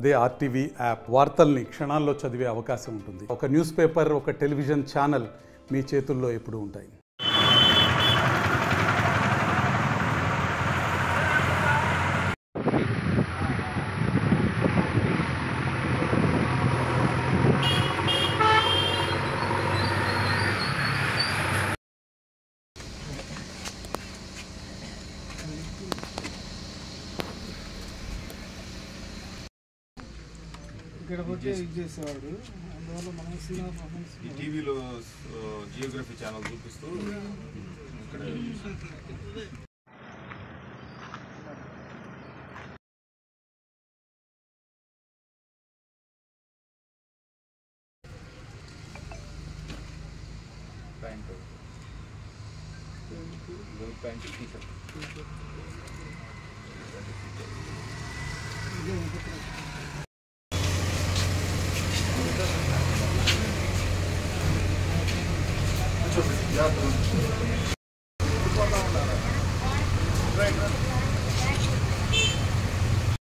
అదే RTV app వార్తల్ని క్షణాల్లో చదివే అవకాశం ఉంటుంది. ఒక న్యూస్ పేపర్, ఒక టెలివిజన్ ఛానల్ మీ చేతుల్లో ఎప్పుడూ ఉంటాయి. ఇక్కడ పోతే ఇది చేసేవాడు. అందువల్ల మనం సినిమా పర్ఫార్మెన్స్ ఈ టీవీలో జియోగ్రఫీ ఛానల్ చూపిస్తూ ఇక్కడ ప్యాంట్ టీషర్ట్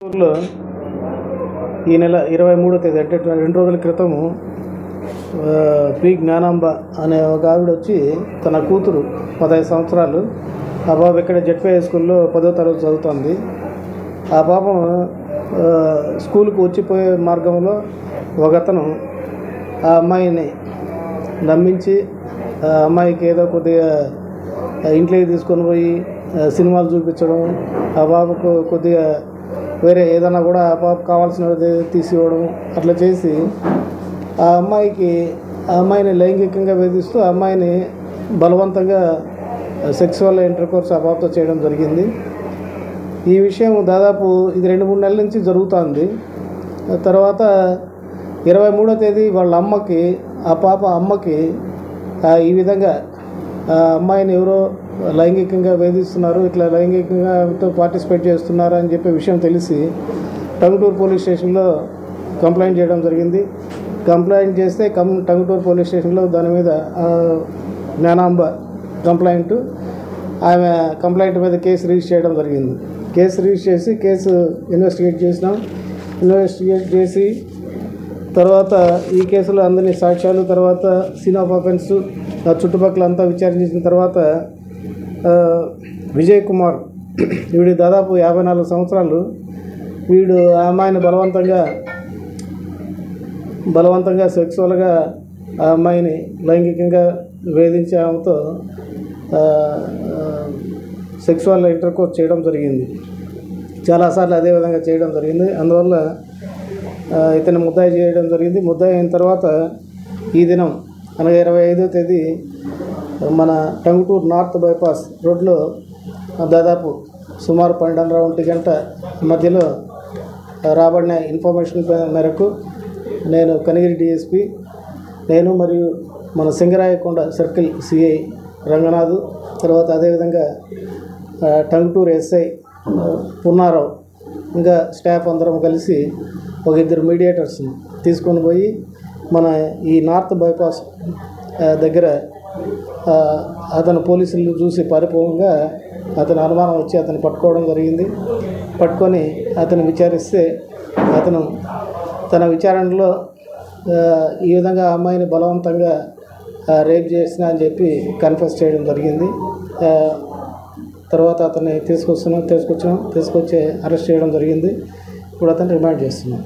ఊర్లో ఈ నెల 23వ తేదీ అంటే 2 రోజుల క్రితము పి జ్ఞానాంబ అనే ఒక ఆవిడ వచ్చి తన కూతురు 15 సంవత్సరాలు, ఆ బాబు ఇక్కడ జెడ్పీఐ స్కూల్లో 10వ తరగతి చదువుతుంది. ఆ పాపం స్కూల్కి వచ్చిపోయే మార్గంలో ఒకతను ఆ అమ్మాయిని నమ్మించి ఆ అమ్మాయికి ఏదో కొద్దిగా ఇంట్లోకి తీసుకొని పోయి సినిమాలు చూపించడం, ఆ బాబుకు కొద్దిగా వేరే ఏదైనా కూడా ఆ పాప కావాల్సినది తీసివ్వడం, అట్లా చేసి ఆ అమ్మాయిని లైంగికంగా వేధిస్తూ ఆ అమ్మాయిని బలవంతంగా సెక్సువల్ ఇంటర్కోర్స్ ఆ పాపతో చేయడం జరిగింది. ఈ విషయం దాదాపు ఇది 2-3 నెలల నుంచి జరుగుతుంది. తర్వాత 23వ తేదీ వాళ్ళ అమ్మకి, ఆ పాప అమ్మకి ఈ విధంగా ఆ అమ్మాయిని ఎవరో లైంగికంగా వేధిస్తున్నారు, ఇట్లా లైంగికంగా పార్టిసిపేట్ చేస్తున్నారు అని చెప్పే విషయం తెలిసి టంగుటూరు పోలీస్ స్టేషన్లో కంప్లైంట్ చేయడం జరిగింది. కంప్లైంట్ చేస్తే టంగుటూరు పోలీస్ స్టేషన్లో దాని మీద జ్ఞానాంబ ఆమె కంప్లైంట్ మీద కేసు రిజిస్టర్ చేయడం జరిగింది. కేసు రిజిస్టర్ చేసి కేసు ఇన్వెస్టిగేట్ చేసి తర్వాత ఈ కేసులో అందరినీ సాక్ష్యాలు, తర్వాత సీన్ ఆఫ్ అఫెన్స్ చుట్టుపక్కల అంతా విచారించిన తర్వాత విజయ్ కుమార్, వీడు దాదాపు 54 సంవత్సరాలు, వీడు ఆ అమ్మాయిని బలవంతంగా సెక్సువల్గా ఆ అమ్మాయిని లైంగికంగా వేధించి ఆమెతో సెక్సువల్ ఇంటర్కోర్స్ చేయడం జరిగింది. చాలాసార్లు అదేవిధంగా చేయడం జరిగింది. అందువల్ల ఇతను ముద్దాయి చేయడం జరిగింది. ముద్దాయి అయిన తర్వాత ఈ దినం అనగా 25వ తేదీ మన టంగుటూరు నార్త్ బైపాస్ రోడ్లో దాదాపు సుమారు 12:30 గంట మధ్యలో రాబడిన ఇన్ఫర్మేషన్ మేరకు నేను కనిగిరి డిఎస్పి, నేను మరియు మన సింగరాయకొండ సర్కిల్ సిఐ రంగనాథ్, తర్వాత అదేవిధంగా టంగుటూరు ఎస్ఐ పున్నారావు, ఇంకా స్టాఫ్ అందరం కలిసి ఒక 2 మీడియేటర్స్ని తీసుకొని పోయి మన ఈ నార్త్ బైపాస్ దగ్గర అతను పోలీసులు చూసి పారిపోగా అతను అనుమానం వచ్చి అతను పట్టుకోవడం జరిగింది. పట్టుకొని అతను విచారిస్తే అతను తన విచారణలో ఈ విధంగా అమ్మాయిని బలవంతంగా రేప్ చేసినా అని చెప్పి కన్ఫెస్ చేయడం జరిగింది. తర్వాత అతన్ని తీసుకొచ్చి అరెస్ట్ చేయడం జరిగింది. ఇప్పుడు అతను రిమాండ్ చేస్తున్నాం.